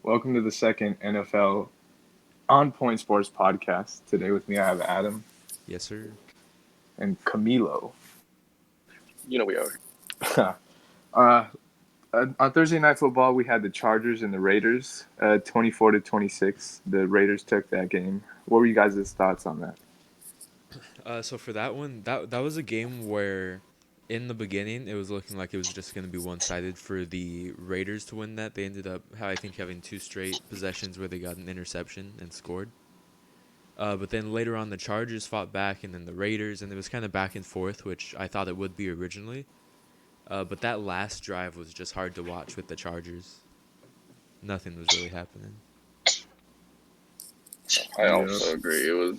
Welcome to the second NFL On Point Sports podcast. Today with me I have Adam Yes, sir. and Camilo. You know we are. uh, on Thursday Night Football, we had the Chargers and the Raiders, 24-26. The Raiders took that game. What were you guys' thoughts on that? So for that one, that was a game where, in the beginning, it was looking like it was just going to be one-sided for the Raiders to win that. They ended up, I think, having two straight possessions where they got an interception and scored. But then later on, the Chargers fought back, and then the Raiders, and it was kind of back and forth, which I thought it would be originally. But that last drive was just hard to watch with the Chargers. Nothing was really happening. I also agree.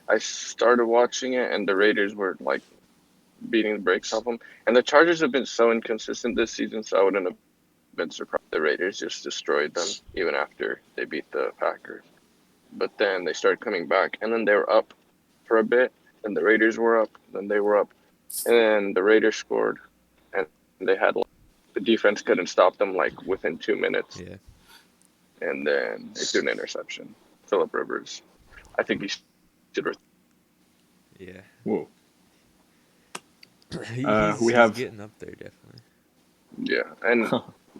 I started watching it, and the Raiders were like beating the brakes off them. And the Chargers have been so inconsistent this season, so I wouldn't have been surprised. The Raiders just destroyed them, even after they beat the Packers. But then they started coming back, and then they were up for a bit. Then the Raiders were up, then they were up, and then the Raiders scored, and they had the defense couldn't stop them like within 2 minutes, Yeah. and then they threw an interception. Philip Rivers. I think he should. Yeah. Whoa. He's We have getting up there, definitely. Yeah, and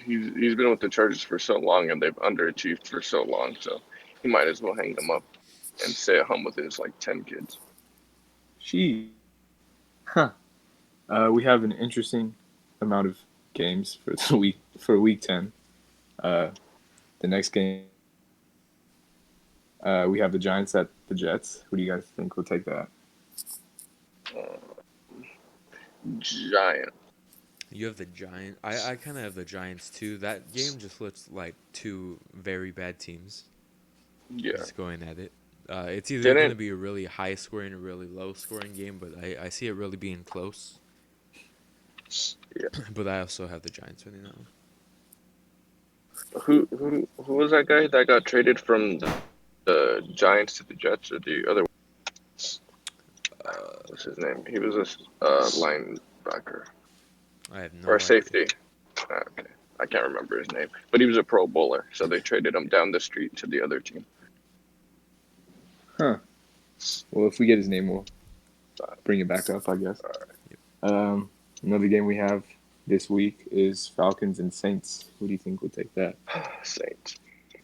he's been with the Chargers for so long, and they've underachieved for so long. So he might as well hang them up and stay at home with his like 10 kids. she. Huh. We have an interesting amount of games for the week for week 10. The next game, we have the Giants at the Jets. Who do you guys think will take that? Giant. You have the Giants. I kind of have the Giants too. That game just looks like two very bad teams Yeah. just going at it. It's either going to Didn't be a really high scoring or really low scoring game, but I see it really being close. yeah. But I also have the Giants winning that one. Who was that guy that got traded from the Giants to the Jets or the other? What's his name? He was a linebacker I have no or a idea. safety. Okay. I can't remember his name, but he was a Pro Bowler, so they traded him down the street to the other team. Huh. Well, if we get his name, we'll bring it back up, I guess. Another game we have this week is Falcons and Saints. Who do you think will take that? Saints.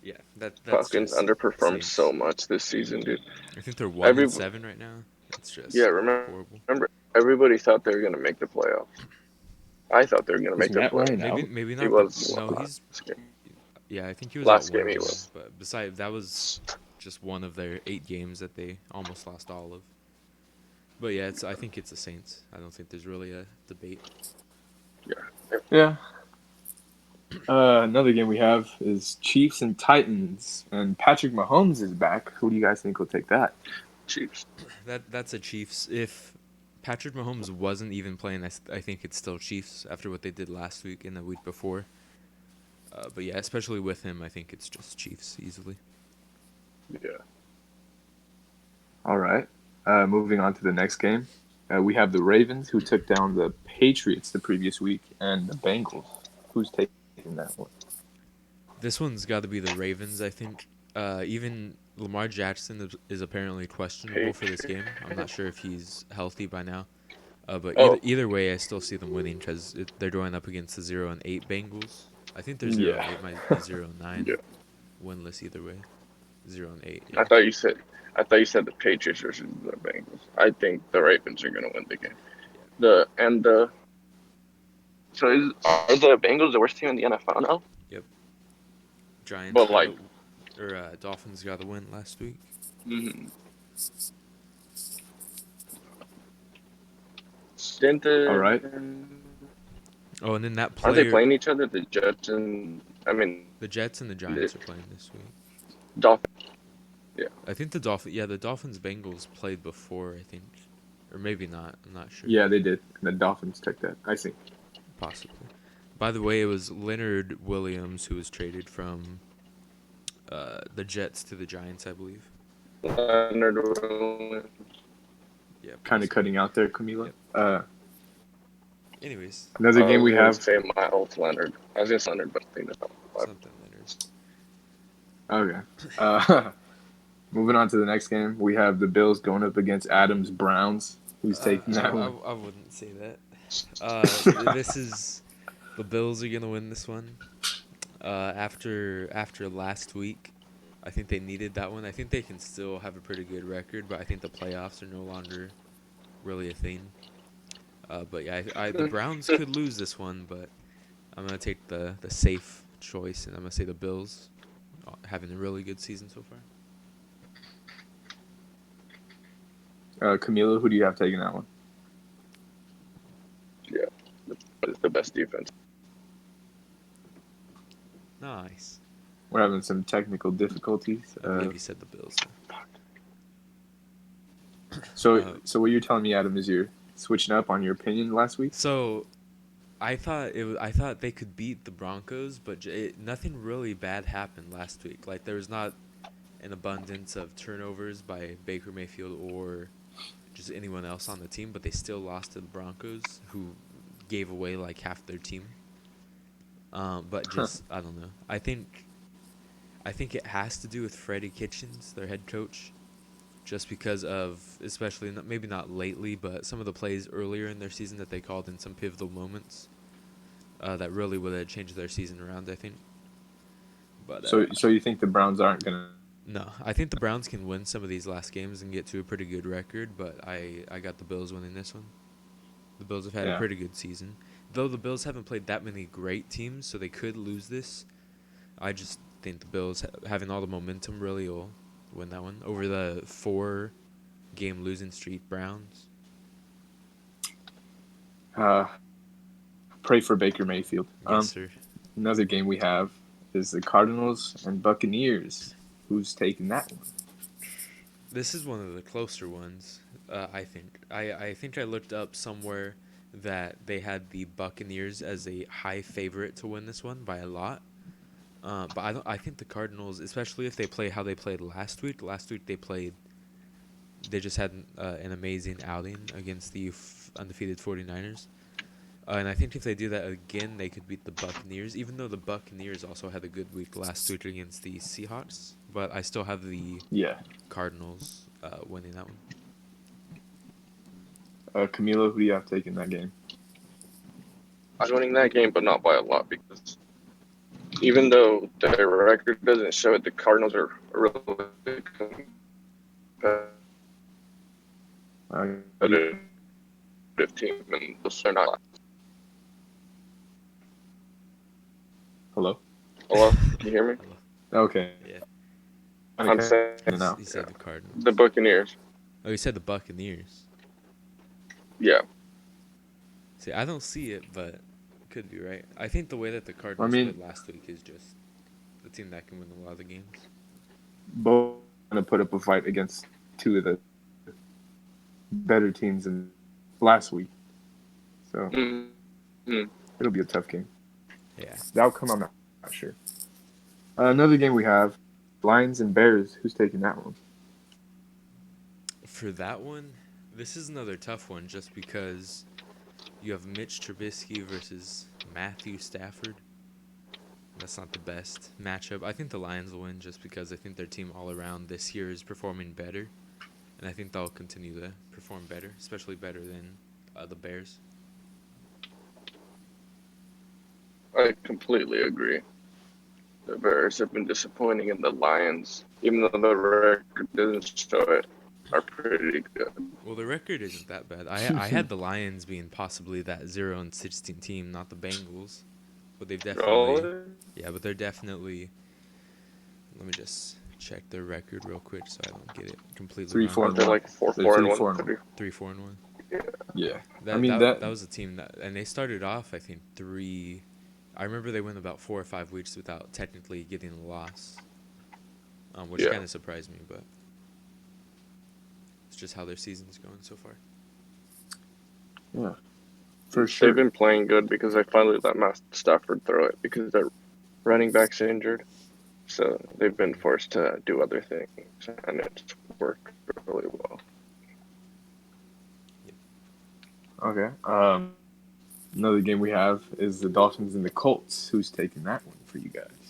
Yeah, that's Falcons just underperformed Saints. so much this season, dude. I think they're 1-7 right now. It's Yeah, just horrible. remember everybody thought they were gonna make the playoffs. I thought they were gonna Is make the Matt Ryan playoffs. out? Maybe He not was no, he's last game. yeah, I think he was out Last one game he game, was. but besides that was just one of their 8 games that they almost lost all of. But yeah, I think it's the Saints. I don't think there's really a debate. Yeah. Another game we have is Chiefs and Titans, and Patrick Mahomes is back. Who do you guys think will take that? Chiefs. That's a Chiefs. If Patrick Mahomes wasn't even playing, I think it's still Chiefs after what they did last week and the week before. But yeah, especially with him, I think it's just Chiefs easily. Yeah. All right. Moving on to the next game, we have the Ravens who took down the Patriots the previous week, and the Bengals. Who's taking that one? This one's got to be the Ravens, I think. Even Lamar Jackson is apparently questionable for this game. I'm not sure if he's healthy by now. But either way, I still see them winning because they're going up against the 0-8 Bengals. I think they're 0-8, might be 0-9. Yeah. Winless either way. 0-8. I Yeah. thought you said the Patriots versus the Bengals. I think the Ravens are gonna win the game. Are the Bengals the worst team in the NFL now? Yep. Giants But like, Dolphins got the win last week. mm, didn't the All right. Oh, and then that Aren't they player, playing each other? The Jets and the Jets and the Giants are playing this week. Dolphins. I think the Dolphins Bengals played before, I think. Or maybe not. I'm not sure. Yeah, they did. And the Dolphins took that, I think. Possibly. By the way, it was Leonard Williams who was traded from the Jets to the Giants, I believe. Leonard Williams. Yeah. Kind of cutting out there, Camilo. Yep. Anyways, Another game we have. Say Miles Leonard. I was gonna say Leonard, but I think that's not. something Leonard. Okay. Uh, moving on to the next game, we have the Bills going up against Adams Browns. Who's taking that one? I wouldn't say that. This is the Bills are gonna win this one. After last week, I think they needed that one. I think they can still have a pretty good record, but I think the playoffs are no longer really a thing. But yeah, the Browns could lose this one, but I'm gonna take the safe choice, and I'm gonna say the Bills having a really good season so far. Camilo, who do you have taking that one? Yeah, it's the best defense. Nice. We're having some technical difficulties. I believe you said the Bills. So, Uh, so what you're telling me, Adam, is you're switching up on your opinion last week? so I thought they could beat the Broncos, but nothing really bad happened last week. Like there was not an abundance of turnovers by Baker Mayfield or just anyone else on the team, but they still lost to the Broncos, who gave away like half their team. But just I don't know. I think it has to do with Freddie Kitchens, their head coach, just because of especially maybe not lately, but some of the plays earlier in their season that they called in some pivotal moments that really would have changed their season around. I think. But So you think the Browns aren't gonna? no, I think the Browns can win some of these last games and get to a pretty good record. But I got the Bills winning this one. The Bills have had a Yeah. pretty good season, though the Bills haven't played that many great teams, so they could lose this. I just think the Bills having all the momentum really will win that one over the 4-game losing streak Browns. Uh, pray for Baker Mayfield. Yes, sir. Another game we have is the Cardinals and Buccaneers. Who's taking that one? This is one of the closer ones, I think. I think I looked up somewhere that they had the Buccaneers as a high favorite to win this one by a lot. But I don't. I think the Cardinals, especially if they play how they played last week. Last week they played. They just had an amazing outing against the undefeated 49ers. And I think if they do that again, they could beat the Buccaneers. Even though the Buccaneers also had a good week last week against the Seahawks, but I still have the Yeah. Cardinals winning that one. Camilo, who do you have taking that game? I'm winning that game, but not by a lot because even though their record doesn't show it, the Cardinals are a really You, competitive team, and they're not. hello. Hello, can you hear me? Hello. Okay. Yeah. I'm saying Now. You said the Cardinals. the Buccaneers. Oh, you said the Buccaneers. Yeah, See, I don't see it, but it could be right. I think the way that the I Cardinals mean, played last week is just the team that can win a lot of the games. both gonna put up a fight against two of the better teams in last week, so mm-hmm. it'll be a tough game. Yeah. The outcome, I'm not sure. Another game we have, Lions and Bears. Who's taking that one? For that one, this is another tough one just because you have Mitch Trubisky versus Matthew Stafford. That's not the best matchup. I think the Lions will win just because I think their team all around this year is performing better. And I think they'll continue to perform better, especially better than the Bears. I completely agree. The Bears have been disappointing, and the Lions, even though the record doesn't show it, are pretty good. Well, the record isn't that bad. I had the Lions being possibly that 0-16 team, not the Bengals. But they've definitely, Really? yeah, but they're definitely. Let me just check their record real quick so I don't get it completely Three, wrong. four, Aren't and they one. like four, They're four, and three, one? 4-1. 3-4-1. Yeah. Yeah. I That mean that that was a team that, and they started off I think 3. I remember they went about 4 or 5 weeks without technically getting a loss, which Yeah. kind of surprised me, but it's just how their season's going so far. Yeah. For They've sure. been playing good because they finally let Matt Stafford throw it because their running back's injured. So they've been forced to do other things, and it's worked really well. Okay. Another game we have is the Dolphins and the Colts. Who's taking that one for you guys?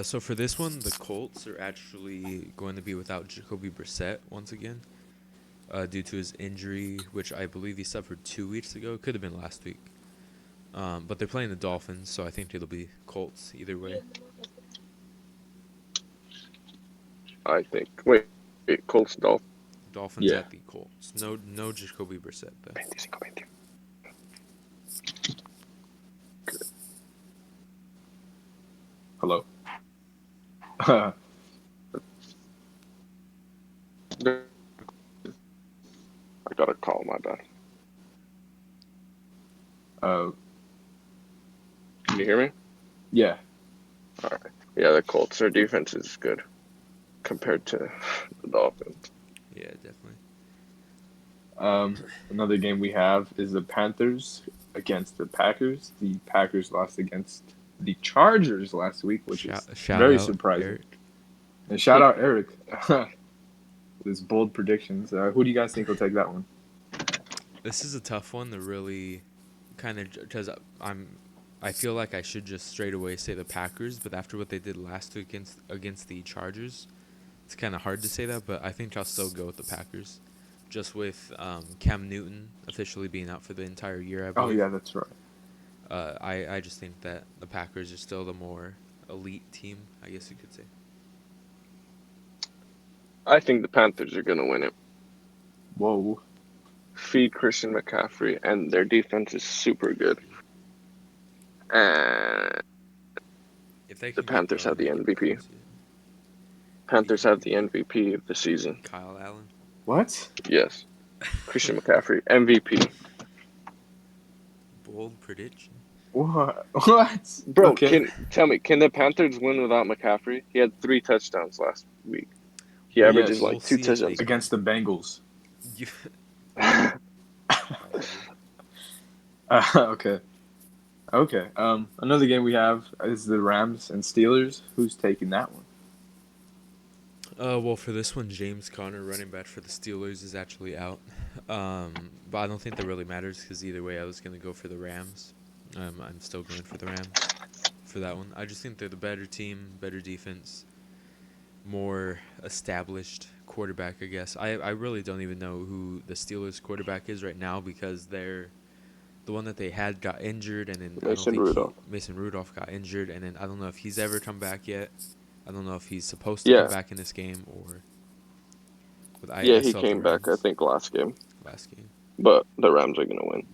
So for this one, the Colts are actually going to be without Jacoby Brissett once again, due to his injury, which I believe he suffered 2 weeks ago. Could have been last week. But they're playing the Dolphins, so I think it'll be Colts either way. I think. Wait, Colts Dolphins. Dolphins Yeah. at the Colts. No Jacoby Brissett though. 25, 20. Hello. I got a call, my bad. uh, Can you hear me? yeah. All right. Yeah, the Colts, their defense is good compared to the Dolphins. Yeah, definitely. Another game we have is the Panthers against the Packers. The Packers lost against the Chargers last week, which is Shout very out surprising. Eric. And shout out Eric with his bold predictions. Who do you guys think will take that one? This is a tough one to really kind of because I feel like I should just straight away say the Packers, but after what they did last week against the Chargers, it's kind of hard to say that. But I think I'll still go with the Packers, just with Cam Newton officially being out for the entire year. I Oh believe. yeah, that's right. I just think that the Packers are still the more elite team, I guess you could say. I think the Panthers are going to win it. Whoa. Feed Christian McCaffrey, and their defense is super good. And If they the can get Panthers going, have the they could be MVP. close, yeah. Panthers have the MVP of the season. Kyle Allen. What? Yes. Christian McCaffrey, MVP. Bold prediction. What? What? Bro, Okay. can the Panthers win without McCaffrey? He had 3 touchdowns last week. He averages Yes. We'll like 2 see if they touchdowns. can. Against the Bengals. You- Okay. Okay. Another game we have is the Rams and Steelers. Who's taking that one? Well, for this one, James Conner, running back for the Steelers, is actually out. But I don't think that really matters because either way, I was going to go for the Rams. I'm still going for the Rams for that one. I just think they're the better team, better defense, more established quarterback, I guess. I really don't even know who the Steelers quarterback is right now because the one that they had got injured, and then I don't Mason think Rudolph. Mason Rudolph got injured, and then I don't know if he's ever come back yet. I don't know if he's supposed to come Yeah. back in this game or. But Yeah, I he still have the came back, I Rams think, last game. last game. But the Rams are going to win.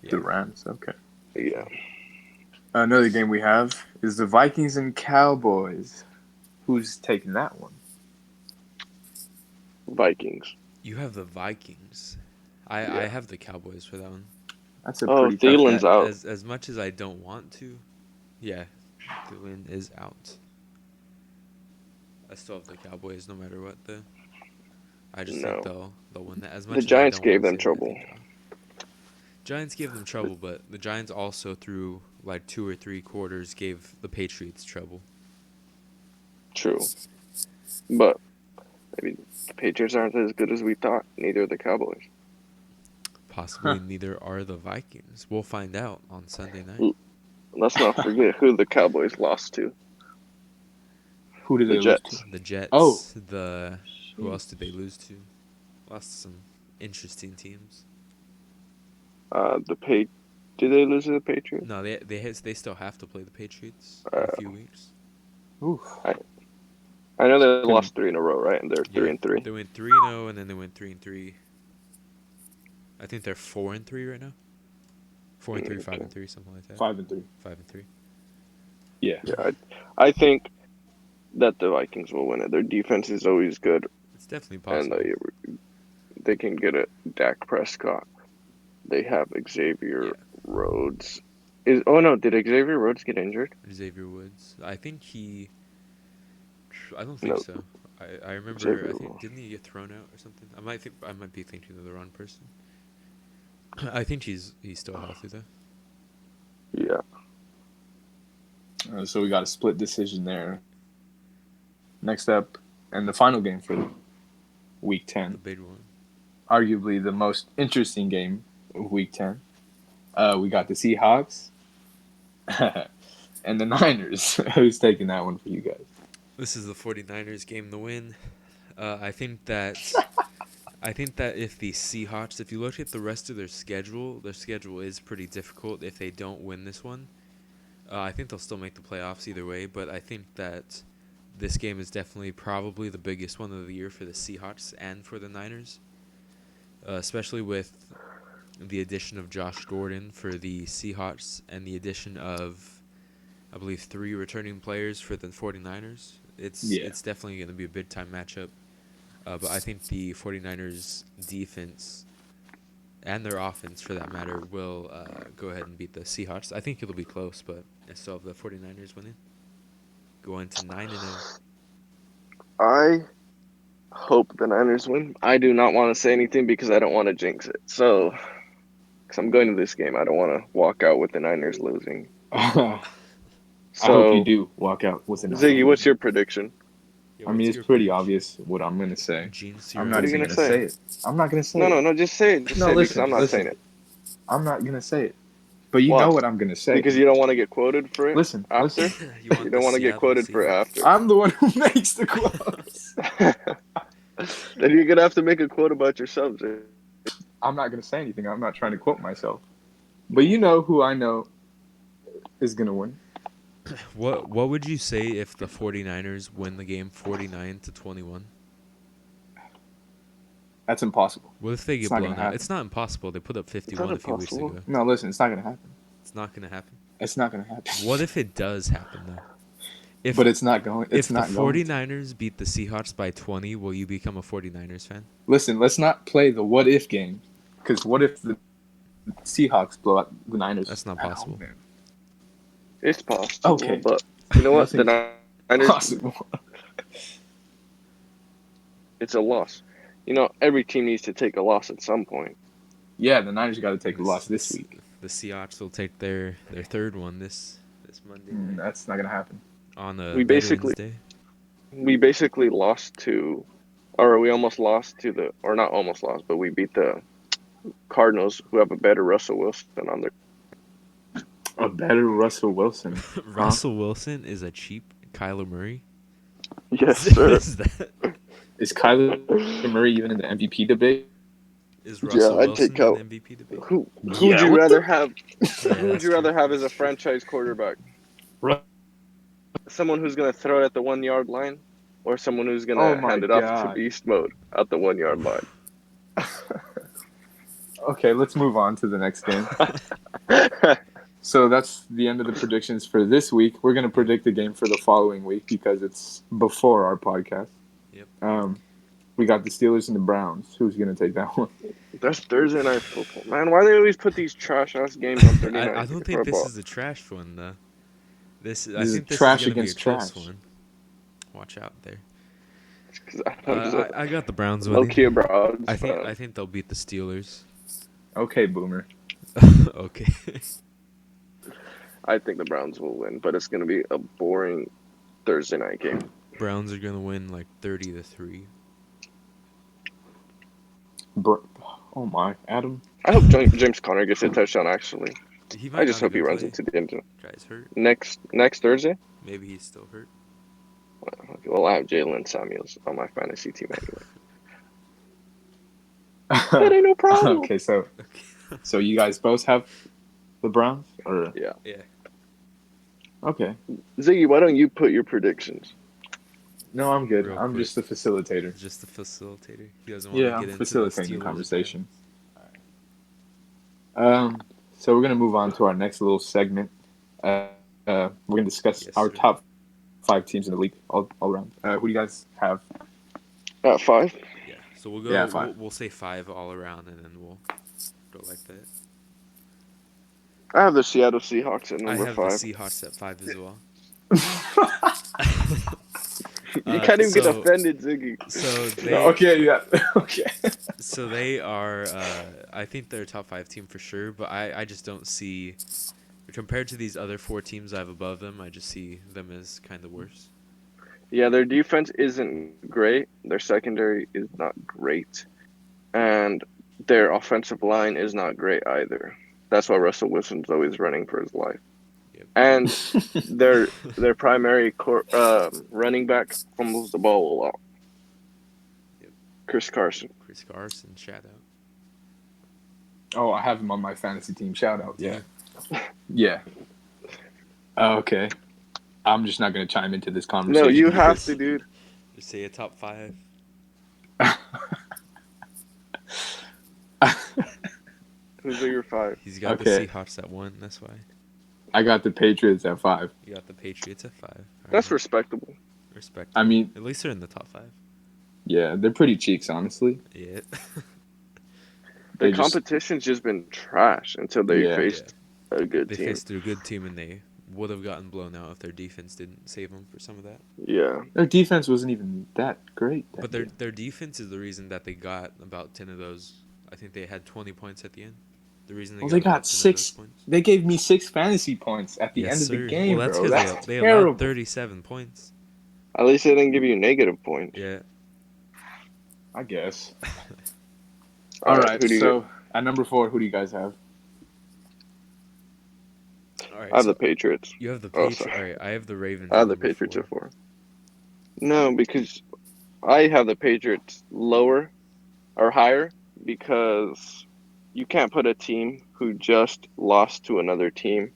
Yeah. The Rams. Okay. Yeah. Another game we have is the Vikings and Cowboys. Who's taking that one? Vikings. You have the Vikings. I Yeah. have the Cowboys for that one. That's a Oh, pretty tough Thielen's game. out. As much as I don't want to, yeah, Thielen is out. I still have the Cowboys no matter what though. I just think they'll win that. As much The as I Giants don't gave wanna them say that, I trouble. think Giants gave them trouble, but the Giants also through like 2 or 3 quarters gave the Patriots trouble. True. But maybe the Patriots aren't as good as we thought. Neither are the Cowboys. Possibly neither are the Vikings. We'll find out on Sunday night. L- Let's not forget who the Cowboys lost to. Who did The they lose to? Jets. The Jets. Oh. Who else did they lose to? Lost some interesting teams. Did they lose to the Patriots? No, they still have to play the Patriots in Uh, a few weeks. Oof. I know they lost 3 in a row, right? And they're Yeah, 3-3. they went 3-0 and then they went 3-3. I think they're 4-3 right now. 4-3, Okay. 5-3, something like that. 5-3. 5-3. Yeah. Yeah, I think that the Vikings will win it. Their defense is always good, It's definitely and possible. they can get it. Dak Prescott. They have Xavier Yeah. Rhodes. Did Xavier Rhodes get injured? Xavier Woods. I think he. I don't think No. so. I remember. Xavier I think Woods. didn't he get thrown out or something? I might be thinking of the wrong person. I think he's still healthy though. Yeah. So we got a split decision there. Next up, and the final game for Week The 10, big one. arguably the most interesting game of Week 10. We got the Seahawks and the Niners. Who's taking that one for you guys? This is the 49ers game to win. I think that if the Seahawks, if you look at the rest of their schedule is pretty difficult if they don't win this one. I think they'll still make the playoffs either way, but I think that this game is definitely probably the biggest one of the year for the Seahawks and for the Niners, especially with the addition of Josh Gordon for the Seahawks and the addition of, I believe, 3 returning players for the 49ers. Yeah. It's definitely going to be a big-time matchup. But I think the 49ers defense and their offense, for that matter, will go ahead and beat the Seahawks. I think it'll be close, but I still have the 49ers winning. Going to 9-0. I hope the Niners win. I do not want to say anything because I don't want to jinx it. So, because I'm going to this game, I don't want to walk out with the Niners losing. I hope you So, do walk out with an Ziggy, what's your prediction? Yo, I mean, what's it's your pretty prediction? obvious what I'm gonna say. Jinx I'm your not What are you even gonna gonna say? say it. I'm not gonna say No, it. no, no. Just say it. Just No, say it because listen, I'm not saying listen. it. I'm not gonna say it. But you Why? know what I'm gonna say. Because you don't want to get quoted for it Listen, after. listen. You You want the don't want to get Seattle quoted for it Seahawks? after. I'm the one who makes the quotes. Then you're gonna have to make a quote about yourself, Ziggy. I'm not gonna say anything. I'm not trying to quote myself. But you know who I know is gonna win. What would you say if the 49ers win the game 49-21? That's impossible. What if they It's get not blown gonna out? happen. It's not impossible. They put up It's not 51 a few weeks impossible. ago. No, listen, it's not gonna happen. It's not going to happen. It's not gonna happen. What if it does happen, though? But it's not going. It's If the not going. 49ers beat the Seahawks by 20, will you become a 49ers fan? Listen, let's not play the what if game. Because what if the Seahawks blow out the Niners? That's not at possible. home, man? It's possible, Okay. but you know what? The Nothing's Niners, possible. it's a loss. You know, every team needs to take a loss at some point. Yeah, the Niners got to take a loss this week. The Seahawks will take their third one this Monday night That's not gonna happen. on a We Veterans basically Day. we basically lost to, or we almost lost to the, or not almost lost, but we beat the Cardinals, who have a better Russell Wilson on their. A better Russell Wilson. Russell Wilson is a cheap Kyler Murray. Yes, sir. Is Kyler Murray even in the MVP debate? Is Russell I'd take Wilson out. in the MVP debate? Who Yeah, would you what rather the- have? Yeah, Who would that's you rather true. have as a That's true. franchise quarterback? Ru- Someone who's gonna throw it at the 1 yard line, or someone who's Oh gonna my hand it off to god. beast mode at the 1 yard line? Okay, let's move on to the next game. So that's the end of the predictions for this week. We're gonna predict the game for the following week because it's before our podcast. Yep. We got the Steelers and the Browns. Who's gonna take that one? That's Thursday night football, man. Why do they always put these trash ass games on Thursday night I don't think this football? is a trash one though. I This think is this trash is gonna be a against close trash. one. Watch out there. 'Cause I'm just I got the Browns low winning. key a Browns I fan. think they'll beat the Steelers. Okay, Boomer. Okay. I think the Browns will win, but it's gonna be a boring Thursday night game. Browns are gonna win like 30-3. Oh my, Adam. I hope James Conner gets a touchdown. Actually, He might I just not hope he even runs play. into the end zone Guy's hurt. next Thursday. Maybe he's still hurt. Okay, well, I have Jalen Samuels on my fantasy team anyway. That ain't no problem. Okay, so you guys both have the Browns, or Yeah. Yeah. okay? Ziggy, why don't you put your predictions? No, I'm good. Real I'm quick. just the facilitator. Just the facilitator. He doesn't want Yeah, to I'm get into facilitating the the Steelers. conversation. So we're gonna move on to our next little segment. We're gonna discuss Yes, our sir. top 5 teams in the league all around. Who do you guys have? At 5. Yeah. So we'll go. Yeah, 5. We'll say 5 all around, and then we'll go like that. I have the Seattle Seahawks at I number have 5. the Seahawks at 5 as well. You can't even get so- offended, Ziggy. So they. Okay, yeah, okay. So they are. I think they're a top 5 team for sure, but I just don't see. Compared to these other 4 teams I have above them, I just see them as kind of worse. Yeah, their defense isn't great. Their secondary is not great. And their offensive line is not great either. That's why Russell Wilson's always running for his life. Yeah. and their primary running back fumbles the ball a lot. Yep. Chris Carson. Chris Carson, shout out. Oh, I have him on my fantasy team. Shout out. Do Yeah. you? Yeah. Okay. I'm just not going to chime into this No, conversation you have because to, dude. Just say a top 5. Who's your 5? He's got the okay. Seahawks at 1. That's why. I got the Patriots at 5. You got the Patriots at 5. All That's right. respectable. I Respectable. mean, At least they're in the top 5. yeah, they're pretty cheeks, honestly. Yeah. The They just, competition's just been trash until they yeah. Yeah. faced a good They team. faced a good team and they would have gotten blown out if their defense didn't save them for some of that. Yeah. Their defense wasn't even that great. But their defense is the reason that they got about 10 of those. I think they had 20 points at the end. The reason they Well, got they about got 10 of those 6. points. They gave me 6 fantasy points at the Yes, end of the sir. game, Well, that's bro. because That's they allowed terrible. 37 points. At least they didn't give you negative points. Yeah. I guess. All All right, right. who do you So at number 4, who do you guys have? All right. I have So the Patriots. you have the Oh, Patriots. sorry. All right. I have the Ravens I at have the number Patriots 4. at 4. No, because I have the Patriots lower or higher because you can't put a team who just lost to another team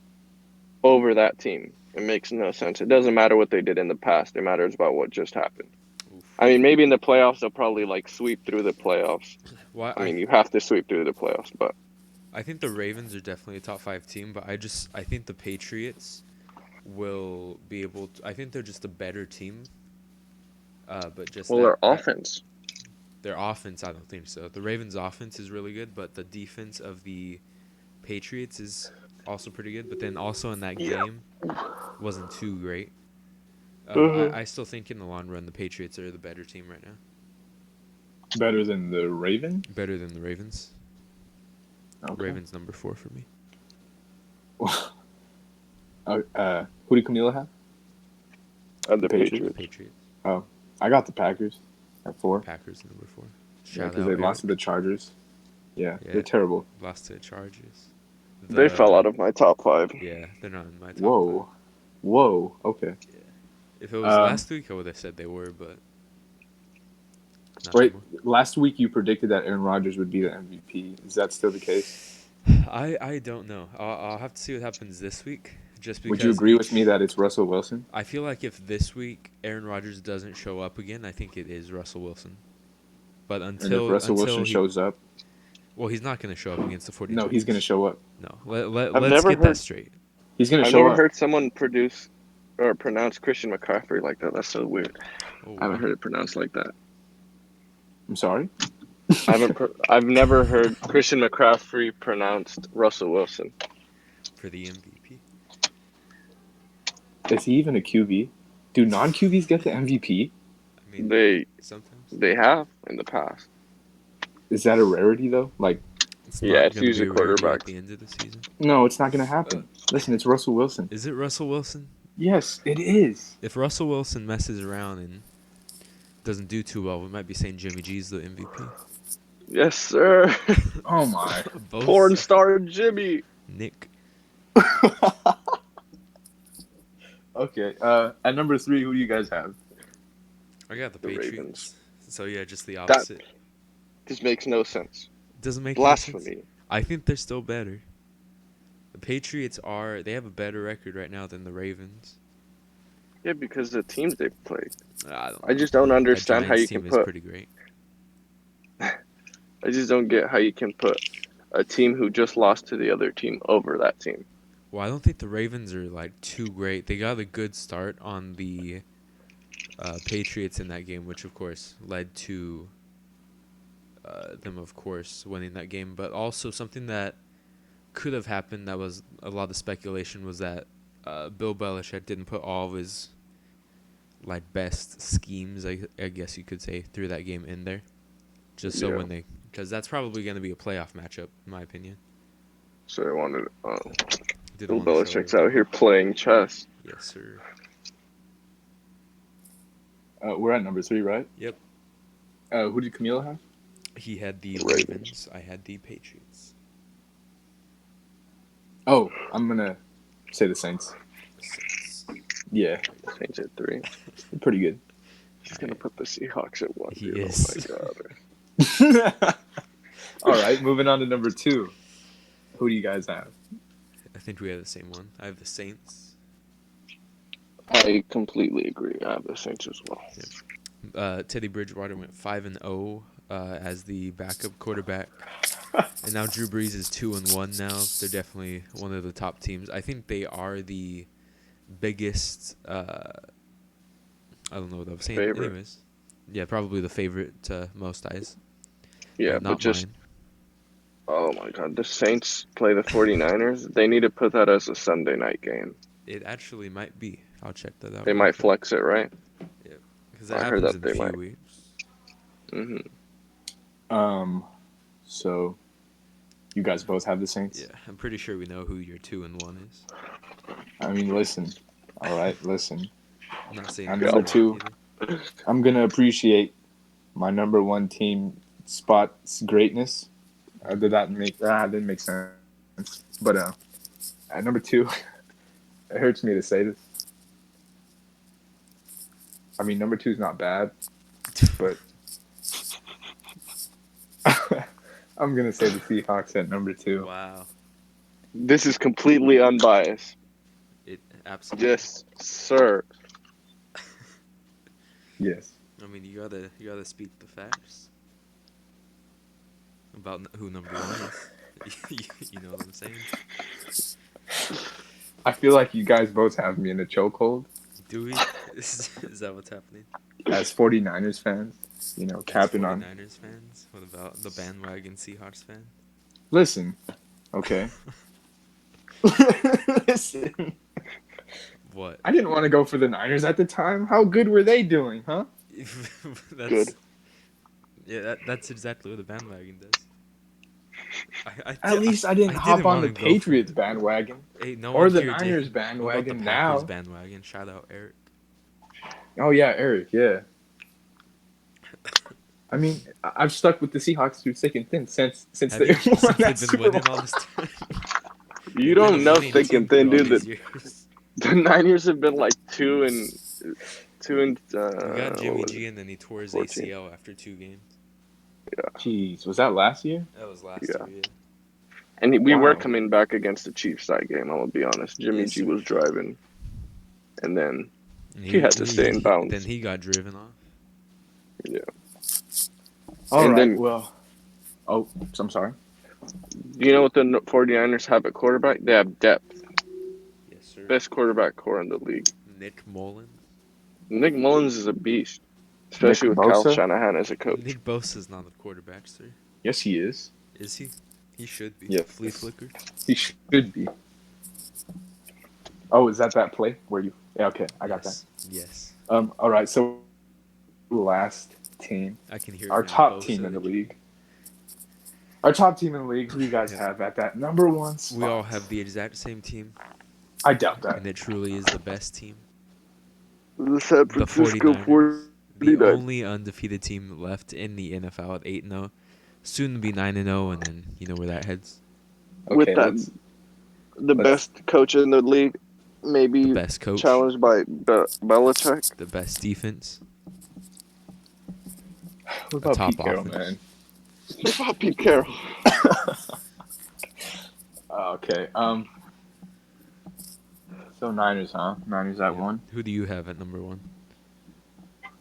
over that team. It makes no sense. It doesn't matter what they did in the past. It matters about what just happened. Oof. I mean, maybe in the playoffs they'll probably like sweep through the playoffs. Well, I mean, you have to sweep through the playoffs, but I think the Ravens are definitely a top 5 team, but I think the Patriots will be able to. I think they're just a better team. But just well, their offense. their offense, I don't think so. The Ravens' offense is really good, but the defense of the Patriots is also pretty good. But then also in that Yeah. game wasn't too great. Uh-huh. I still think in the long run the Patriots are the better team right now. Better than the Ravens? Better than the Ravens. Okay. Ravens number 4 for me. Who did Camilo have? The Patriots. Patriots. Oh, I got the Packers at 4. Packers number 4. Yeah, Shout because out they lost to Eric. the Chargers. Yeah, Yeah. they're terrible. Lost to the Chargers. They fell out of my top 5. Yeah, they're not in my top 5. Whoa. Okay. Yeah. If it was Um, last week, I would have said they were, but not Wait, anymore. last week you predicted that Aaron Rodgers would be the MVP. Is that still the case? I don't know. I'll have to see what happens this week. Just because Would you agree with me that it's Russell Wilson? I feel like if this week Aaron Rodgers doesn't show up again, I think it is Russell Wilson. But And if until Russell Wilson he, shows up, well, he's not going to show up against the 49ers. no, he's going to show up. No, I've let's never get that heard- straight. He's going to I've show never up. heard someone produce or pronounce Christian McCaffrey like that. That's so weird. Oh, I haven't heard it pronounced like that. I'm sorry? I've never heard Christian McCaffrey pronounced Russell Wilson. for the MVP. Is he even a QB? Do non-QBs get the MVP? I mean, They sometimes have in the past. Is that a rarity, though? Like, it's Yeah, not it's gonna usually be a rarity quarterbacks. at the end of the season. no, it's not going to happen. Listen, it's Russell Wilson. Is it Russell Wilson? Yes, it is. If Russell Wilson messes around and doesn't do too well, we might be saying Jimmy G's the MVP. Yes, sir. Oh, my. Both Porn star Jimmy. Nick. Okay, at number 3, who do you guys have? I got the The Patriots. Ravens. So yeah, just the That- opposite. This makes no sense. Doesn't make any sense. Blasphemy. I think they're still better. The Patriots they have a better record right now than the Ravens. Yeah, because the teams they've played. I don't. I just don't That understand how Giants you team can is put. pretty great. I just don't get how you can put a team who just lost to the other team over that team. Well, I don't think the Ravens are like too great. They got a good start on the Patriots in that game, which of course led to them, of course, winning that game. But also something that could have happened, that was a lot of speculation, was that Bill Belichick didn't put all of his like best schemes, I guess you could say, through that game in there, just so Yeah. because that's probably going to be a playoff matchup, in my opinion. So I wanted. Didn't Bill wanna show Belichick's it. out here playing chess. Yes, sir. We're at number 3, right? Yep. Who did Camilo have? He had the Ravens. Ravens. I had the Patriots. Oh, I'm going to Say the Saints. Saints. Yeah, Saints at 3. pretty good. He's All gonna right. put the Seahawks at 1, He dude. Oh is. my god. All right, moving on to number 2. Who do you guys have? I think we have the same one. I have the Saints. I completely agree. I have the Saints as well. Teddy Bridgewater went 5-0 as the backup quarterback, and now Drew Brees is 2-1 now. They're definitely one of the top teams. I think they are the biggest. I don't know what I was saying. Favorite. Anyways, yeah, probably the favorite to most eyes. Yeah, but Not just, mine. oh my god, the Saints play the 49ers. They need to put that as a Sunday night game. It actually might be. I'll check that out They real might quick. flex it, right? Yeah, because that I heard happens that in a they few might. weeks. hmm So you guys both have the Saints? Yeah, I'm pretty sure we know who your 2-1 is. I mean, listen. All right, listen. I'm not saying At who's number correct 2, either. I'm going to appreciate my number 1 team spot's greatness. That didn't make sense. But at number 2, it hurts me to say this. I mean, number 2 is not bad, but I'm going to say the Seahawks at number 2. Wow. This is completely unbiased. It absolutely. Yes, sir. Yes. I mean, you gotta speak the facts about who number 1 is. You know what I'm saying? I feel like you guys both have me in a chokehold Do we? Is that what's happening? as 49ers fans, As capping on. 49ers fans? What about the bandwagon Seahawks fan? Listen, okay. Listen. What? I didn't want to go for the Niners at the time. How good were they doing, huh? Good. That's exactly what the bandwagon does. At least I didn't I hop didn't on want the to go for Patriots it. bandwagon Hey, no or one the here did. Niners What about the bandwagon Packers now. bandwagon? Shout out Eric. Oh yeah, Eric, yeah. I mean, I've stuck with the Seahawks through thick and thin since Have they you? won Since that they've been Super winning all Bowl. this time. You They've been a don't know winning thick team and thin, through all dude. these The, years. the Niners have been like 2 and We got what Jimmy was it? G, and then he tore his 14. ACL after 2 games. Jeez, was that last year? That was last Yeah. year. Yeah. And we were Wow. coming back against the Chiefs that game. I'm gonna be honest. Jimmy Yes, G sir. was driving, and then And he had to stay in bounds. Then he got driven off. Yeah. All And right. then- Well, I'm sorry. Do you know what the 49ers have at quarterback? They have depth. Yes, sir. Best quarterback core in the league. Nick Mullins. Nick Mullins is a beast, especially Nick with Kyle Bosa? Shanahan as a coach. Nick Bosa's not a quarterback, sir. Yes, he is. Is he? He should be. Yes. Flea flicker. He should be. Oh, is that play where you? Yeah, okay, I got that. Yes. All right. So, last team, I can hear our it now. top Bosa team in the the- league. Our top team in the league. Who do you guys Yeah. have at that number 1 spot? We all have the exact same team, I doubt that. and it truly is the best team. The San The Francisco 49ers. The 49ers. only undefeated team left in the NFL at 8-0. Soon to be 9-0, and then you know where that heads. With Okay, that, the let's- best coach in the league, The maybe best coach. challenged by Belichick. The best defense. What about top Pete Carroll, offense. man? What about Pete Carroll? Okay. So Niners, huh? Niners at Yeah. 1. Who do you have at number 1?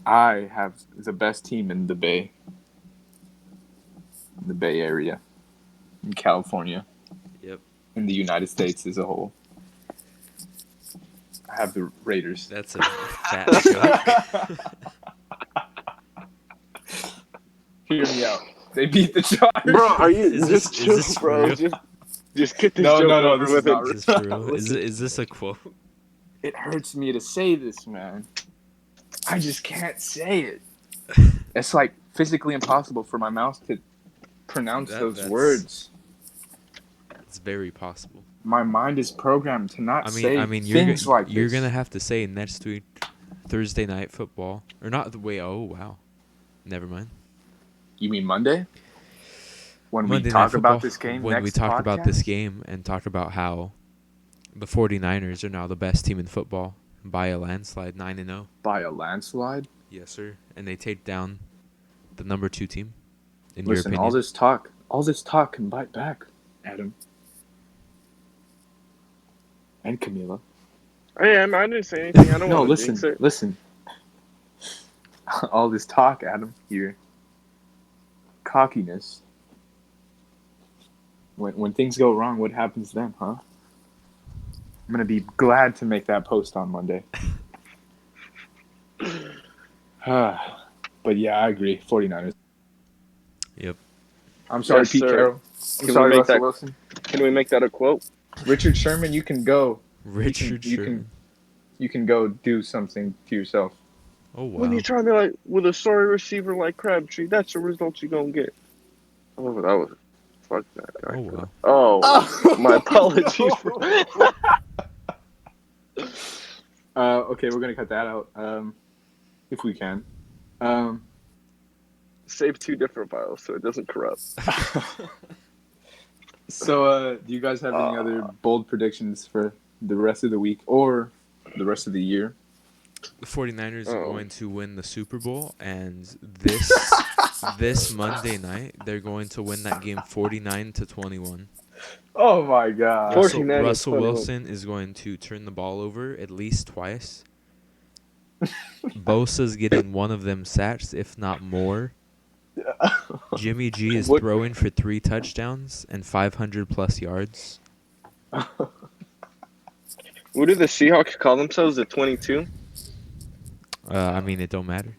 I have the best team in the Bay Area, in California, Yep. in the United States as a whole. I have the Raiders. That's a fat joke. Hear me out. They beat the Chargers. Bro, are you Is this- just is chill, this for bro? real? Just get this No, joke no, over this is with. not It. real. Is this for real? Listen. Is this a quote? It hurts me to say this, man. I just can't say it. It's like physically impossible for my mouth to pronounce those That's- words. It's very possible. My mind is programmed to not say you're things like you're this. gonna have to say next week, Thursday night football, or not the way. Oh wow, never mind. You mean Monday? When Monday we Night talk Football, about this game when next we talk about this podcast? game and talk about how The 49ers are now the best team in football by a landslide, 9-0. By a landslide? Yes, sir. And they take down the number 2 team, in your Listen, all opinion. this talk can bite back, Adam. And Camilo. I didn't say anything. I don't No, want to jinx it. listen. All this talk, Adam, here. Cockiness. When things go wrong, what happens then, huh? I'm going to be glad to make that post on Monday. But yeah, I agree. 49ers. Yep. I'm sorry, Yes, Pete sir. Carroll. I'm Can we sorry, make Russell that- Wilson. Can we make that a quote? Richard Sherman, you can go. Richard Sherman. You can go do something to yourself. Oh, wow. When you try me like with a sorry receiver like Crabtree, that's the result you're gonna get. Oh, that was fuck that guy. Oh, wow. Oh, my apologies. Okay, we're gonna cut that out. If we can. Save 2 different files so it doesn't corrupt. So, do you guys have any other bold predictions for the rest of the week or the rest of the year? The 49ers are Oh. going to win the Super Bowl, and this Monday night, they're going to win that game 49-21. Oh my god! 49 to Russell 21. Wilson is going to turn the ball over at least twice. Bosa's getting one of them sacks, if not more. Jimmy G is What- throwing for 3 touchdowns and 500-plus yards. What do the Seahawks call themselves? The 22? I mean, it don't matter.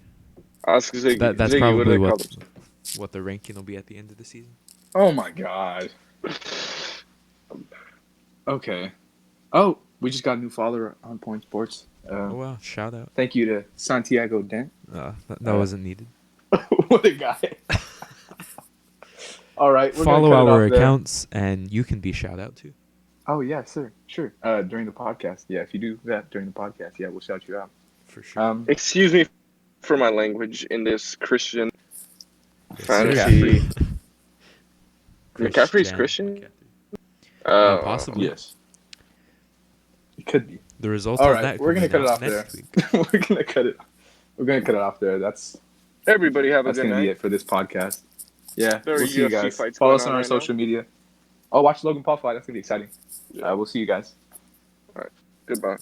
Ask Ziggy. That's Ziggy, what do probably they call themselves? what the ranking will be at the end of the season. Oh my god. Okay. Oh, we just got a new follower on Point Sports. Oh, wow. Shout out. Thank you to Santiago Dent. That wasn't needed. What a guy. All right. We're Follow gonna cut it our off there. accounts, and you can be shout out too. Oh, yeah, sure. During the podcast. Yeah, if you do that during the podcast, yeah, we'll shout you out. For sure. Excuse me for my language in this Christian Yes, fantasy. sir. McCaffrey's Christian? Possibly. Yes. It could be. The results All of right, that we're gonna coming cut it out off next week. We're gonna cut it off there. That's Everybody have a good gonna be night. it for this podcast. Yeah, There are we'll see you UFC guys. fights Follow going us on on our right now. social media. Oh, watch Logan Paul fight. That's gonna be exciting. Yeah. We'll see you guys. Goodbye.